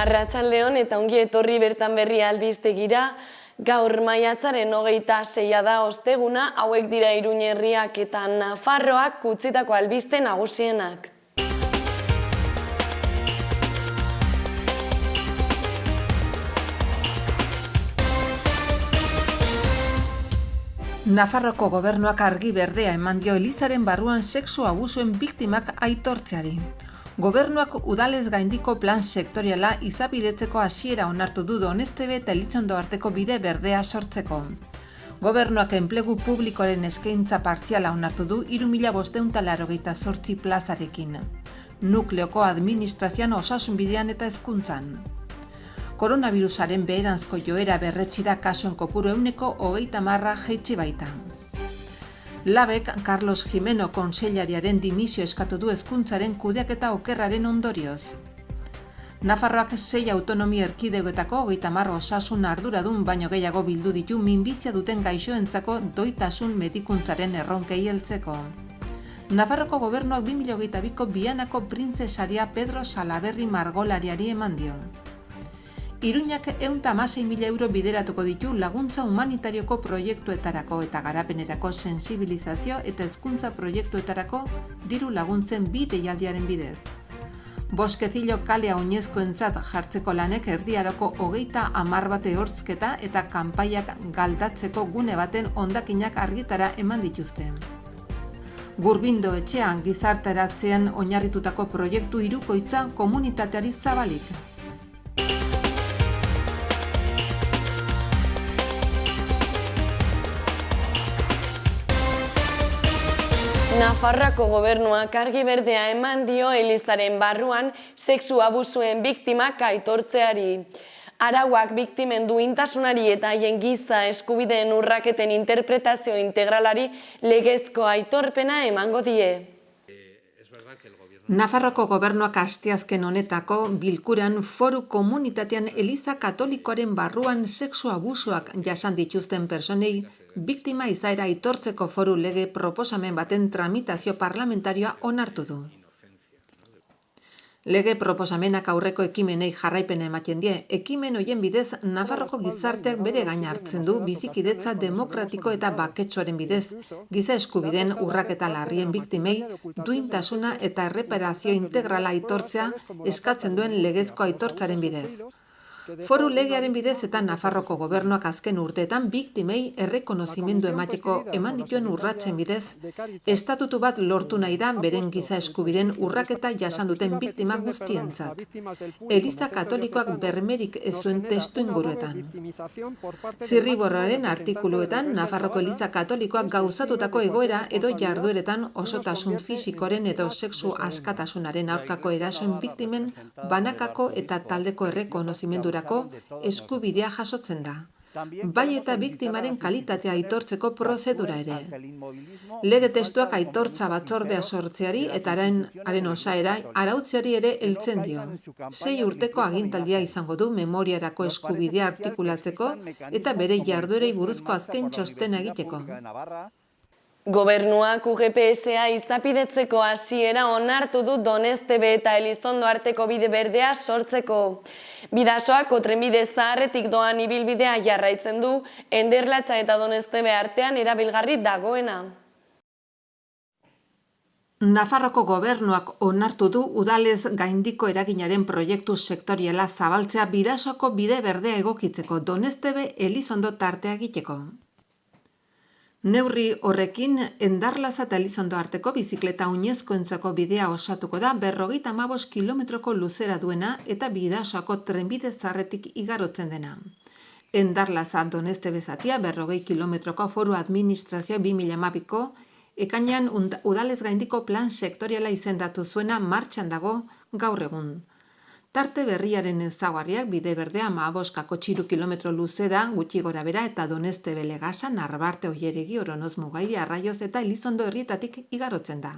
Arratsaldeon eta ongi etorri bertan berri albistegira. Gaur maiatzaren 26 da osteguna, hauek dira Iruña herriak eta Nafarroak utzitako albiste nagusienak. Nafarroko gobernuak argi berdea eman dio Elizaren barruan sexu abusuen biktimak aitortzeari. Gobernuak udalez gaindiko plan sektoriala izapidetzeko hasiera onartu du Doneztebe eta Elizondo arteko bide berdea sortzeko. Gobernuak enplegu publikoaren eskaintza partziala onartu du 3.588 plazarekin. Nukleoko administrazioan, osasun bidean eta hezkuntzan. Koronavirusaren beheranzko joera berretsi da kasuen kopuru 30% jaitsi baita. Labek Carlos Jimeno kontseilariaren dimisio eskatu du hezkuntzaren kudeaketa okerraren ondorioz. Nafarroak 6 autonomia erkidegoetako 30 osasun arduradun baino gehiago bildu ditu minbizia duten gaixoentzako doitasun medikuntzaren erronkei heltzeko. Nafarroko gobernuak 2022ko Bianako printzesaria Pedro Salaberri margolariari eman dio. Iruñak 116.000 euro bideratuko ditu laguntza humanitarioko proiektuetarako eta garapenerako sensibilizazio eta hezkuntza proiektuetarako diru laguntzen bi deialdiaren bidez. Boskezilo kalea oinezkoentzat jartzeko lanek erdiaroko 30 bat ehortzketa eta kanpaiak galdatzeko gune baten hondakinak argitara eman dituzte. Gurbindo etxean gizarteratzean oinarritutako proiektu hirukoitza komunitateari zabalik. Nafarroako gobernuak argi berdea eman dio Elizaren barruan sexu abusuen biktimak aitortzeari. Arauak biktimen duintasunari eta haien giza eskubideen urraketen interpretazio integralari legezko aitorpena emango die. Nafarroko gobernuak asteazken honetako bilkuran foru komunitatean Eliza Katolikoaren barruan sexu abusuak jasan dituzten personei biktima izaera aitortzeko foru lege proposamen baten tramitazio parlamentarioa onartu du. Lege proposamenak aurreko ekimenei jarraipena ematen die. Ekimen hoien bidez Nafarroko gizarteak bere gain hartzen du bizikidetza demokratiko eta baketsuaren bidez, giza eskubideen urraketa larrien biktimei duintasuna eta erreparazio integrala aitortzea eskatzen duen legezko aitortzaren bidez. Foru legearen bidez eta Nafarroko gobernuak azken urteetan biktimei errekonozimendu emateko eman dituen urratsen bidez, estatutu bat lortu nahi da beren giza eskubideen urraketa jasan duten biktima guztientzat. Eliza Katolikoak bermerik ez zuen testu inguruetan. Zirriborroaren artikuluetan Nafarroko Eliza Katolikoak gauzatutako egoera edo jardueretan osotasun fisikoren edo sexu askatasunaren aurkako erasoen biktimen banakako eta taldeko errekonozimendura eskubidea jasotzen da, bai eta biktimaren kalitatea aitortzeko prozedura ere. Lege testuak aitortza batzordea sortzeari eta haren osaera arautzeari ere heltzen dio. 6 urteko agintaldia izango du memoriarako eskubidea artikulatzeko eta bere jarduerei buruzko azken txostena egiteko. Gobernuak UGPSa izapidetzeko hasiera onartu du Doneztebe eta Elizondo arteko bide berdea sortzeko. Bidasoako trenbide zaharretik doan ibilbidea jarraitzen du, Enderlatxa eta Doneztebe artean erabilgarri dagoena. Nafarroko gobernuak onartu du udalez gaindiko eraginaren proiektu sektoriala zabaltzea Bidasoako bide berdea egokitzeko Doneztebe Elizondo tartea egiteko. Neurri horrekin, Endarlaza eta Elizondo arteko bizikleta oinezkoentzako bidea osatuko da 55 kilometroko luzera duena eta Bidasoako trenbide zaharretik igarotzen dena. Endarlaza Doneztebe zatia 40 kilometroko foru administrazioa 2012ko ekainean udalez gaindiko plan sektoriala izendatu zuena martxan dago gaur egun. Tarte berriaren ezaugarriak bide berdea 15 kilometro luze da gutxi gorabehera eta Doneztebe Legasa, Narbarte, Oieregi, Oronoz Mugairi, Arraioz eta Elizondo herrietatik igarotzen da.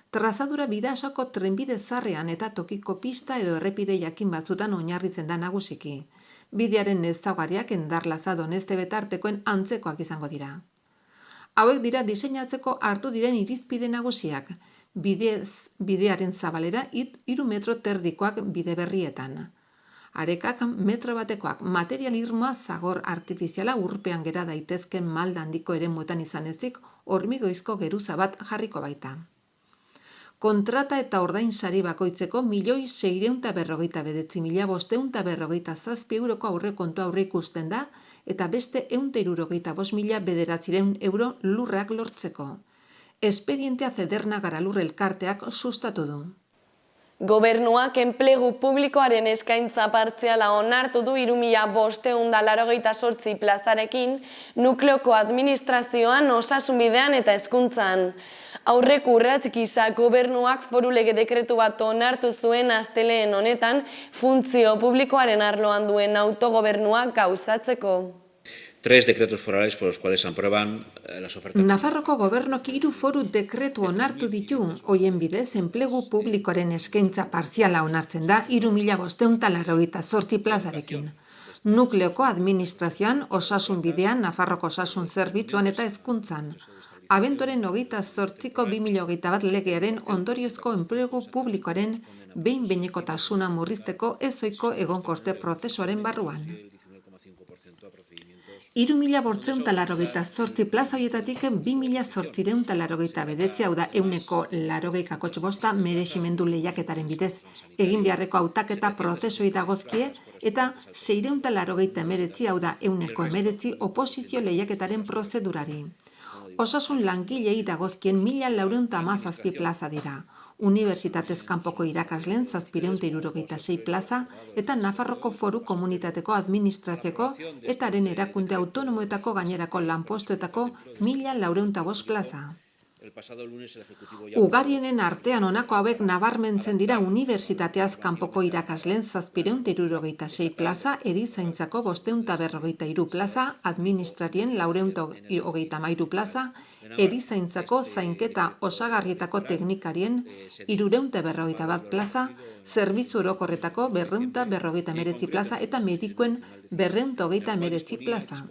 Trazadura Bidasoako trenbide zaharrean eta tokiko pista edo errepide jakin batzutan oinarritzen da nagusiki. Bidearen ezaugarriak Endarlaza Doneztebe tartekoen antzekoak izango dira. Hauek dira diseinatzeko hartu diren irizpide nagusiak. Bidearen zabalera 3 metro terdikoak bide berrietan. Arekak metro batekoak material irmoa zagor artifiziala urpean gera daitezken malda handiko eremuetan izan ezik, hormigoizko geruza bat jarriko baita. Kontrata eta ordainsari bakoitzeko 1.649.557 euroko aurrekontua aurreikusten da eta beste 165.000 euro lurrak lortzeko. Espedientea Zederna Garalur elkarteak sustatu du. Gobernuak enplegu publikoaren eskaintza partziala onartu du 3.588 plazarekin nukleoko administrazioan, osasunbidean eta hezkuntzan. Aurreko urrats gisa gobernuak foru lege dekretu bat onartu zuen astelehen honetan funtzio publikoaren arloan duen autogobernua gauzatzeko. 3 decretos forales por los cuales se aprueban las ofertas. Nafarroko gobernuak 3 foru dekretu onartu ditu, hoien bidez enplegu publikoaren eskaintza partziala onartzen da 3.588 plazarekin. Nukleoko administrazioan, osasunbidean, Nafarroko osasun zerbitzuan eta hezkuntzan. Abenduaren 28ko 2021 legearen ondoriozko enplegu publikoaren behin-behinekotasuna murrizteko ezohiko egonkorte prozesuaren barruan. 3.588 plaza horietatik 2.889, hau da 180,5% mereximendu lehiaketaren bidez egin beharreko hautaketa prozesuei dagozkie eta 689, hau da 119 oposizio lehiaketaren prozedurari. Osasun langilei dagozkien 1.417 plaza dira. Unibertsitatez kanpoko irakasleen 766 plaza eta Nafarroko Foru Komunitateko Administrazioko eta haren erakunde autonomoetako gainerako lanpostuetako 1.405 plaza. Ugarienen artean honako hauek nabarmentzen dira unibertsitateaz kanpoko irakasleen 766 plaza, erizaintzako 543 plaza, administrarien 433 plaza, erizaintzako zainketa osagarrietako teknikarien 341 plaza, zerbitzu orokorretako 259 plaza eta medikuen 239 plaza.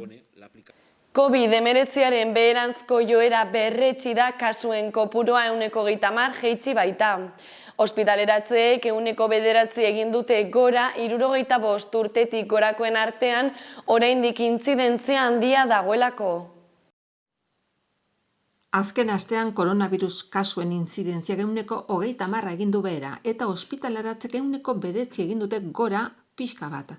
COVID-19 beheranzko joera berretsi da kasuen kopurua 130 jeitsi baita. Ospitaleratzeek 9 egin dute gora 65 urtetik gorakoen artean oraindik intzidentzia handia dagoelako. Azken astean koronavirus kasuen intzidentzia 30 egin du behera eta ospitaleratzek 9 egin dute gora pixka bat.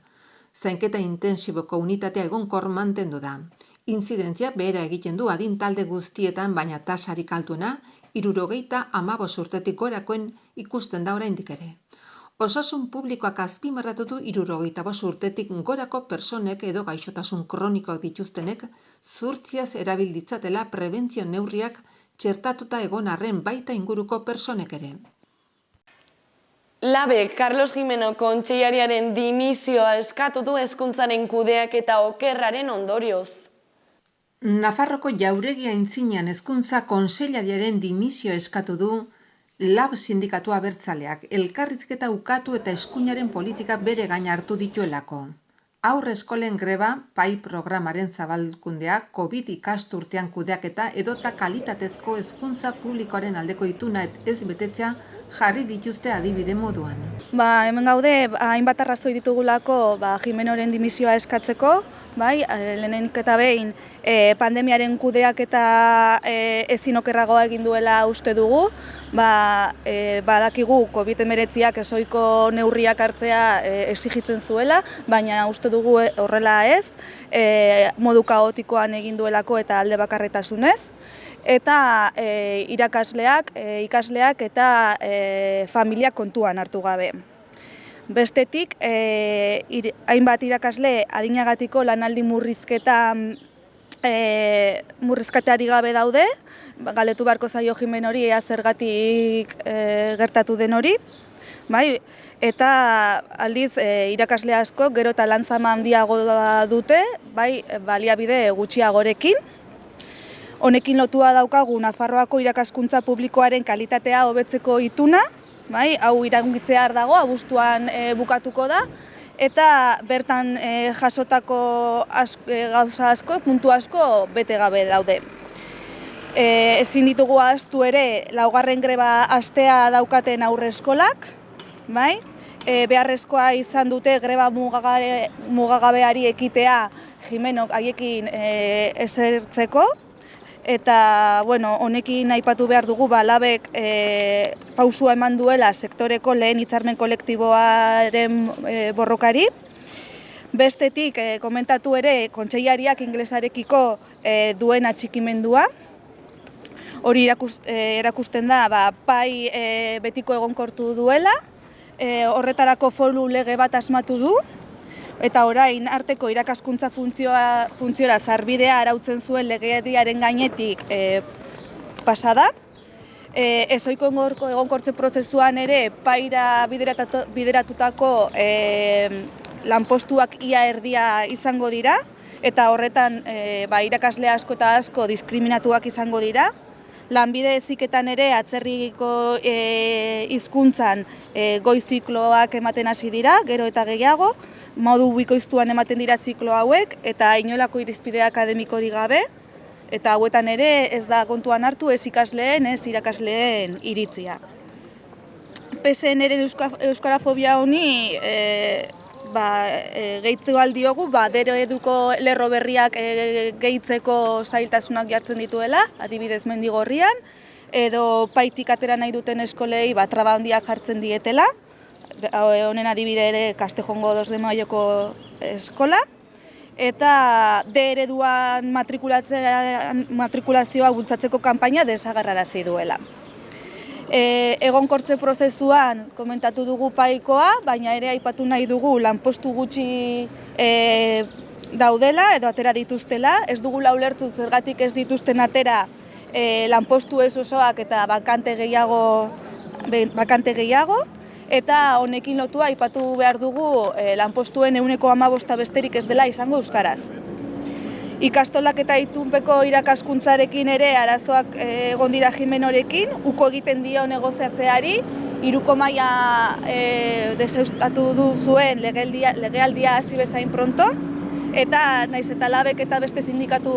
Zainketa intensiboko unitatea egonkor mantendu da. Intzidentzia behera egiten du adin talde guztietan, baina tasarik altuena 75 urtetik gorakoen ikusten da oraindik ere. Osasun publikoak azpimarratu du 75 urtetik gorako personek edo gaixotasun kronikoak dituztenek zuhurtziaz erabilditzatela prebentzio neurriak txertatuta egon arren baita inguruko personek ere. Labe, Carlos Gimeno kontseilariaren dimisioa eskatu du hezkuntzaren kudeaketa okerraren ondorioz. Nafarroko Jauregi Aintzinean hezkuntza kontseilariaren dimisio eskatu du LAB sindikatua abertzaleak, elkarrizketa ukatu eta eskuinaren politika bere gain hartu dituelako. Haur eskolen greba, PAI programaren zabalkundea, COVID ikasturtean kudeaketa edota kalitatezko hezkuntza publikoaren aldeko ituna ez betetzea jarri dituzte adibide moduan. Hemen gaude, hainbat arrazoi ditugulako Gimenoren dimisioa eskatzeko, lehenik eta behin pandemiaren kudeaketa ezin okerragoa egin duela uste dugu, badakigu COVID-19ak ezohiko neurriak hartzea exigitzen zuela, baina uste dugu horrela ez, modu kaotikoan egin duelako eta alde bakarretasunez, eta irakasleak, ikasleak eta familiak kontuan hartu gabe. Bestetik, hainbat irakasle adinagatiko lanaldi murrizkateari gabe daude, galdetu beharko zaio Gimenori ea zergatik gertatu den hori, eta aldiz irakasle asko gero eta lanzama handiago dute, baliabide gutxiagorekin. Honekin lotua daukagu Nafarroako irakaskuntza publikoaren kalitatea hobetzeko ituna, hau iragungitzear dago, abuztuan bukatuko da, eta bertan jasotako gauza asko, puntu asko bete gabe daude. Ezin ditugu ahaztu ere, laugarren greba astea daukaten aurre eskolak, beharrezkoa izan dute greba mugagabeari ekitea Jimenok haiekin esertzeko. Eta, honekin aipatu behar dugu, labek pausua eman duela sektoreko lehen hitzarmen kolektiboaren borrokari. Bestetik, komentatu ere, kontseilariak inglesarekiko duen atxikimendua. Hori erakusten da, pai betiko egonkortu duela, horretarako foru lege bat asmatu du, eta orain arteko irakaskuntza funtziora zarbidea arautzen zuen legediaren gainetik pasada. Ezoiko egonkortze prozesuan ere paira bideratutako lanpostuak ia erdia izango dira, eta horretan irakasle asko eta asko diskriminatuak izango dira. Lanbide heziketan ere atzerriko hizkuntzan goi zikloak ematen hasi dira, gero eta gehiago, modu bikoiztuan ematen dira ziklo hauek, eta inolako irizpide akademikorik gabe, eta hauetan ere ez da kontuan hartu ez ikasleen, ez irakasleen iritzia. PSN-ren euskarafobia honi gehitu aldiogu, dero eduko lerro berriak gehitzeko zailtasunak jartzen dituela, adibidez Mendigorrian, edo paitik atera nahi duten eskolei traba handiak jartzen dietela, honen adibide ere Castejongo 2 de Mayoko eskola, eta D ereduan matrikulazioa bultzatzeko kanpaina desagerrarazi duela. Egonkortze prozesuan komentatu dugu paikoa, baina ere aipatu nahi dugu lanpostu gutxi daudela edo atera dituztela. Ez dugula ulertu zergatik ez dituzten atera lanpostu ez osoak eta bakante gehiago. Eta honekin lotua aipatu behar dugu lanpostuen 15% besterik ez dela izango euskaraz. Ikastolak eta itunpeko irakaskuntzarekin ere arazoak egon dira Jimenorekin, uko egiten dio negoziatzeari, 3. maila deseustatu du zuen legealdia hasi bezain pronto, eta naiz eta labek eta beste sindikatu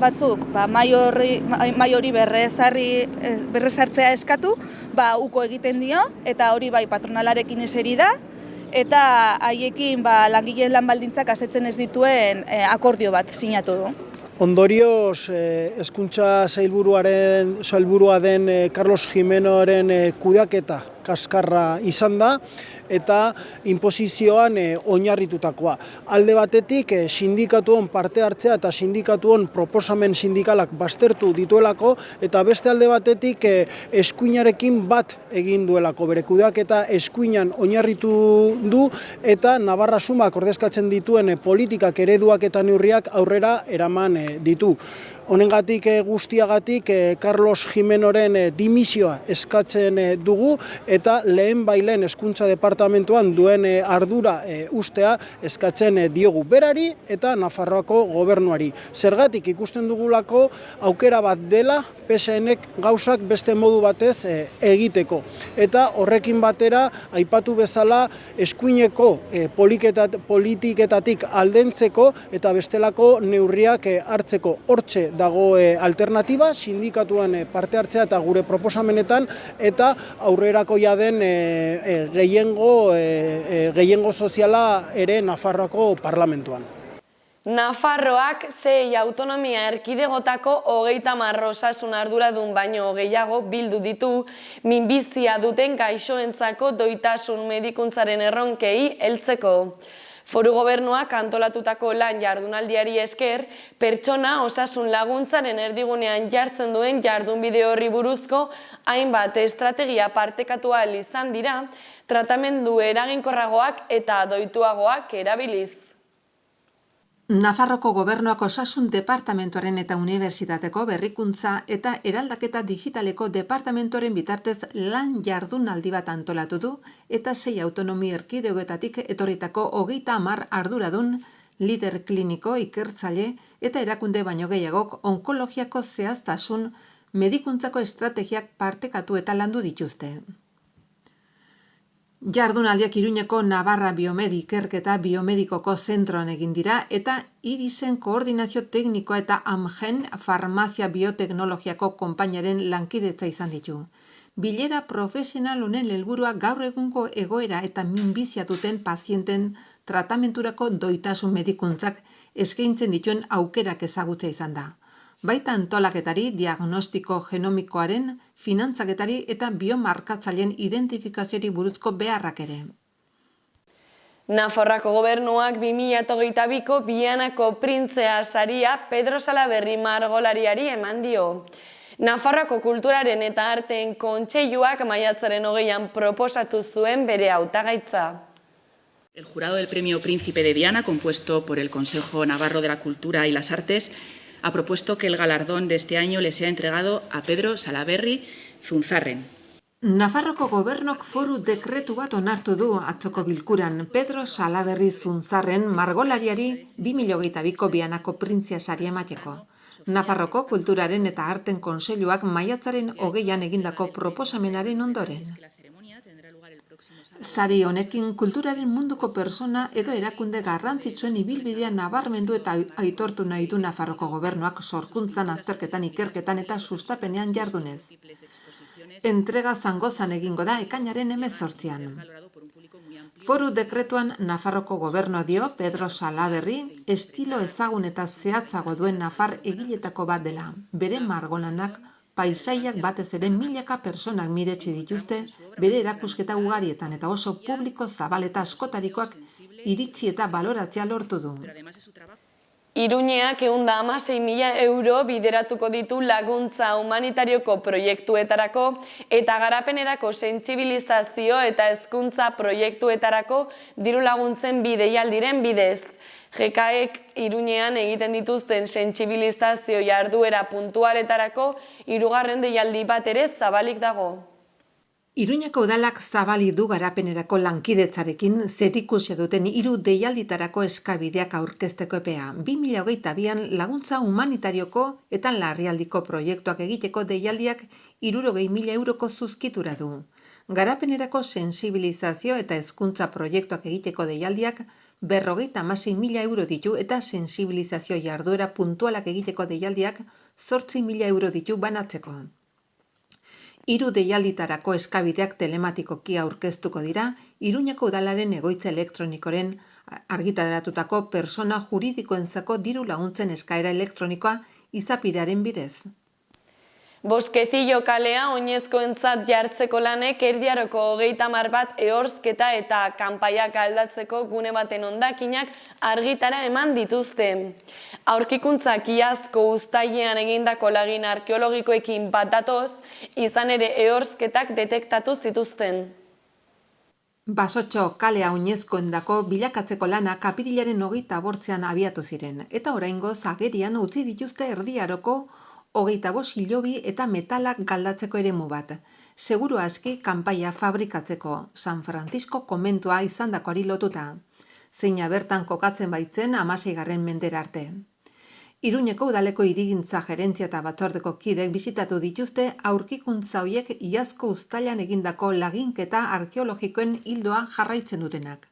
batzuk mai hori berrezartzea eskatu, uko egiten dio, eta hori patronalarekin eseri da, eta haiekin langileen lanbaldintzak asetzen ez dituen akordio bat sinatu du. Ondorioz, hezkuntza sailburua den Carlos Jimenoren kudeaketa kaskarra izan da, eta inposizioan oinarritutakoa. Alde batetik, sindikatuon parte hartzea eta sindikatuon proposamen sindikalak baztertu dituelako, eta beste alde batetik eskuinarekin bat egin duelako. Bere kudeaketa eskuinan oinarritu du, eta Navarra Sumak ordezkatzen dituen politikak, ereduak eta neurriak aurrera eraman ditu. Honengatik guztiagatik Carlos Jimenoren dimisioa eskatzen dugu, eta lehenbailen hezkuntza departamentuan duen ardura ustea eskatzen diogu berari eta Nafarroako gobernuari. Zergatik ikusten dugulako aukera bat dela PSNek gauzak beste modu batez egiteko. Eta horrekin batera aipatu bezala eskuineko politiketatik aldentzeko eta bestelako neurriak hartzeko. Hortxe dago alternatiba, sindikatuan parte hartzea eta gure proposamenetan, eta aurrerako den gehiengo soziala ere Nafarroako parlamentuan. Nafarroak 6 autonomia erkidegotako 30 osasun arduradun baino gehiago bildu ditu minbizia duten gaixoentzako doitasun medikuntzaren erronkei heltzeko. Foru gobernuak antolatutako lan jardunaldiari esker, pertsona osasun laguntzaren erdigunean jartzen duen jardunbide horri buruzko hainbat estrategia partekatu ahal izan dira, tratamendu eraginkorragoak eta doituagoak erabiliz. Nafarroko gobernuak osasun departamentuaren eta unibertsitateko berrikuntza eta eraldaketa digitaleko departamentuaren bitartez lan jardunaldi bat antolatu du eta 6 autonomia erkidegoetatik etorritako 30 arduradun, lider kliniko, ikertzaile eta erakunde baino gehiagok onkologiako zehaztasun medikuntzako estrategiak partekatu eta landu dituzte. Jardunaldiak Iruñeko Navarra Biomedi ikerketa biomedikoko zentroan egin dira eta Irisen koordinazio teknikoa eta Amgen farmazia bioteknologiako konpainiaren lankidetza izan ditu. Bilera profesional honen helburua gaur egungo egoera eta minbizia duten pazienten tratamenturako doitasun medikuntzak eskaintzen dituen aukerak ezagutzea izan da. Baita antolaketari, diagnostiko genomikoaren, finantzaketari eta biomarkatzaileen identifikazioari buruzko beharrak ere. Nafarroako gobernuak 2022ko Bianako printzea saria Pedro Salaberri margolariari eman dio. Nafarroako kulturaren eta arteen kontseiluak maiatzaren 20an proposatu zuen bere hautagaitza. El jurado del Premio Príncipe de Diana, compuesto por el Consejo Navarro de la Cultura y las Artes, ha propuesto que el galardón de este año le sea entregado a Pedro Salaberri Zunzarren. Nafarroko gobernok foru dekretu bat onartu du atzoko bilkuran Pedro Salaberri Zunzarren margolariari 2022ko Bianako printzia saria emateko. Nafarroko kulturaren eta arten kontseiluak maiatzaren 20an egindako proposamenaren ondoren. Sari honekin kulturaren munduko persona edo erakunde garrantzitsuen ibilbidea nabarmendu eta aitortu nahi du Nafarroko gobernuak sorkuntzan, azterketan, ikerketan eta sustapenean jardunez. Entrega Zangozan egingo da ekainaren 18an. Foru dekretuan Nafarroko gobernua dio Pedro Salaberri estilo ezagun eta zehatzago duen nafar egiletako bat dela. Bere margolanak paisaiak batez ere milaka personak miretsi dituzte bere erakusketa ugarietan eta oso publiko zabal eta askotarikoak iritsi eta baloratzea lortu du. Iruñeak 116.000 euro bideratuko ditu laguntza humanitarioko proiektuetarako eta garapenerako sentsibilizazio eta hezkuntza proiektuetarako diru laguntzen deialdiren bidez. GKek Iruñean egiten dituzten sentsibilizazio jarduera puntualetarako 3. deialdi bat ere zabalik dago. Iruñako udalak zabalik du garapenerako lankidetzarekin zerikusia duten 3 deialditarako eskabideak aurkezteko epea. 2022an laguntza humanitarioko eta larrialdiko proiektuak egiteko deialdiak 60.000 euroko zuzkitura du. Garapenerako sensibilizazio eta hezkuntza proiektuak egiteko deialdiak 56.000 euro ditu eta sensibilizazio jarduera puntualak egiteko deialdiak 8.000 euro ditu banatzeko. 3 deialditarako eskabideak telematikoki aurkeztuko dira Iruñako udalaren egoitza elektronikoren argitaratutako persona juridikoentzako diru laguntzen eskaera elektronikoa izapidearen bidez. Bosquecillo kalea oinezkoentzat jartzeko lanek Erdiaroko 30 bat ehorzketa eta kanpaiak aldatzeko gune baten hondakinak argitara eman dituzte. Aurkikuntzak iazko uztailean egindako lagin arkeologikoekin bat datoz, izan ere ehorzketak detektatu zituzten. Basotxo kalea oinezkoendako bilakatzeko lanak apirilaren 28an abiatu ziren, eta oraingoz agerian utzi dituzte Erdiaroko 25 hilobi eta metalak galdatzeko eremu bat. Seguru aski kanpaia fabrikatzeko San Francisco komentua izandakoari lotuta, zeina bertan kokatzen baitzen 16. mendera arte. Iruñeko udaleko hirigintza gerentzia eta batzordeko kidek bisitatu dituzte aurkikuntza horiek iazko uztailean egindako laginketa arkeologikoen ildoa jarraitzen dutenak.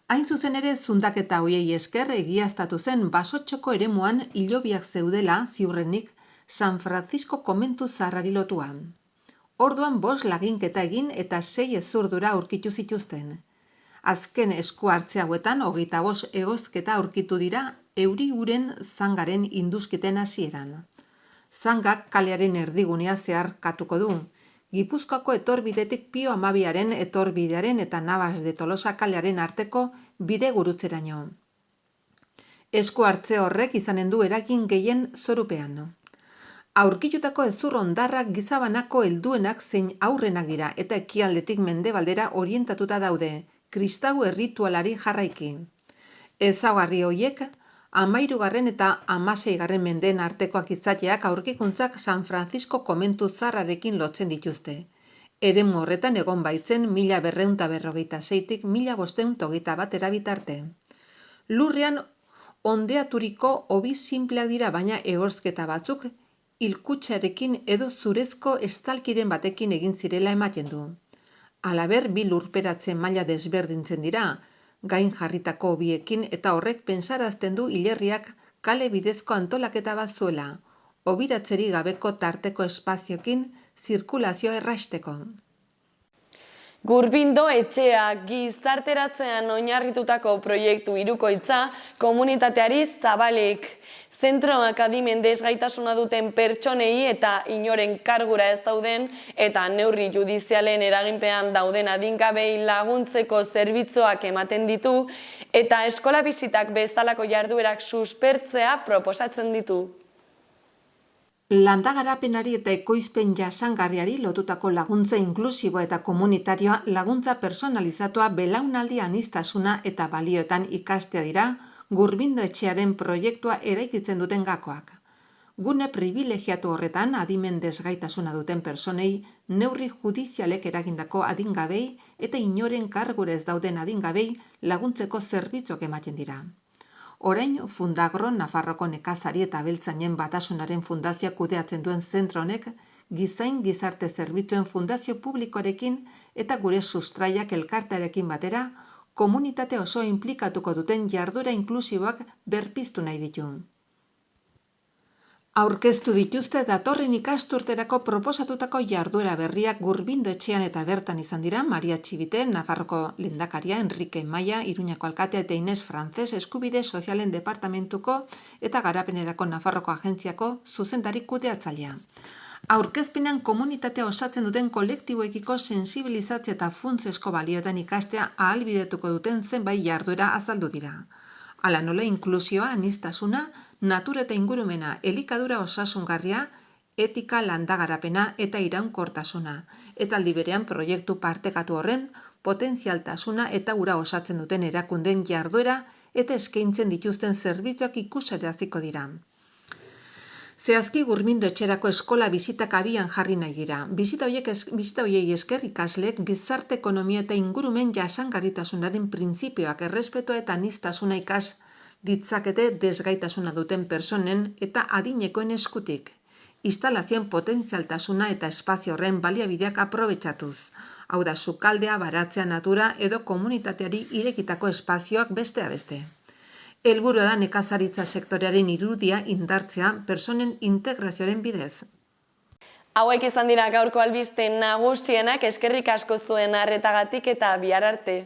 Hain zuzen ere, zundaketa hoiei esker egiaztatu zen Basotxoko eremuan hilobiak zeudela ziurrenik San Francisco komentu zaharrari lotuan. Orduan 5 laginketa egin eta 6 hezurdura aurkitu zituzten. Azken esku hartze hauetan 25 egozketa aurkitu dira euri-uren zangaren induskiten hasieran. Zangak kalearen erdigunea zeharkatuko du. Gipuzkoako etorbidetik Pio Amabiaren etorbidearen eta Navas de Tolosa kalearen arteko bide gurutzeraino. Esku hartze horrek izanen du eragin gehien zorupean. Aurkitutako hezur hondarrak gizabanako helduenak zein aurrenak dira eta ekialdetik mendebaldera orientatuta daude, kristau erritualari jarraiki. Ezaugarri horiek 13. eta 16. mendeen artekoak izateak aurkikuntzak San Francisco komentu zaharrarekin lotzen dituzte. Eremu horretan egon baitzen 1246tik 1521 bitarte. Lurrean ondeaturiko hobi sinpleak dira, baina ehorzketa batzuk hilkutxarekin edo zurezko estalkiren batekin egin zirela ematen du. Halaber, 2 lurperatze maila desberdintzen dira, gain jarritako hobiekin eta horrek pentsarazten du hilerriak kale bidezko antolaketa bat zuela. hobiratzeri gabeko tarteko espazioekin zirkulazioa erraisteko. Gurbindo etxea gizarteratzean oinarritutako proiektu hirukoitza komunitateari zabalik. Zentroak adimen desgaitasuna duten pertsonei eta inoren kargura ez dauden eta neurri judizialen eraginpean dauden adingabei laguntzeko zerbitzuak ematen ditu eta eskola bisitak bezalako jarduerak suspertzea proposatzen ditu. Landagarapenari eta ekoizpen jasangarriari lotutako laguntza inklusiboa eta komunitarioa laguntza personalizatua belaunaldi aniztasuna eta balioetan ikastea dira Gurbindo etxearen proiektua eraikitzen duten gakoak. Gune pribilegiatu horretan adimen desgaitasuna duten personei, neurri judizialek eragindako adingabei eta inoren kargura ez dauden adingabei laguntzeko zerbitzuak ematen dira. Orain Fundagro Nafarroko nekazari eta abeltzainen batasunaren fundazioa kudeatzen duen zentro honek gizain gizarte zerbitzuen fundazio publikoarekin eta gure sustraiak elkartearekin batera komunitate oso inplikatuko duten jarduera inklusiboak berpiztu nahi ditu. Aurkeztu dituzte datorren ikasturterako proposatutako jarduera berriak Gurbindo etxean eta bertan izan dira Maria Txibite, Nafarroko lehendakaria, Enrique Maia, Iruñako alkatea eta Ines Frances, Eskubide Sozialen Departamentuko eta Garapenerako Nafarroko Agentziako zuzendari kudeatzailea. Aurkezpenean komunitatea osatzen duten kolektiboekiko sensibilizatzea eta funtsesko balioetan ikastea ahalbidetuko duten zenbait jarduera azaldu dira. Hala nola inklusioa, aniztasuna, natura eta ingurumena, elikadura osasungarria, etika landagarapena eta iraunkortasuna. Eta aldi berean proiektu partekatu horren potentzialtasuna eta hura osatzen duten erakundeen jarduera eta eskaintzen dituzten zerbitzuak ikusaraziko dira. Zehazki Gurbindo etxerako eskola bisitak abian jarri nahi dira. Bisita horiei esker ikasleek gizarte ekonomia eta ingurumen jasangarritasunaren printzipioak errespetua eta aniztasuna ikas ditzakete desgaitasuna duten personen eta adinekoen eskutik. Instalazioen potentzialtasuna eta espazio horren baliabideak aprobetxatuz. Hau da, sukaldea, baratzea, natura edo komunitateari irekitako espazioak besteak beste. Helburua da nekazaritza sektorearen irudia indartzea personen integrazioaren bidez. Hauek izan dira gaurko albiste nagusienak, eskerrik asko zuen arretagatik eta bihar arte.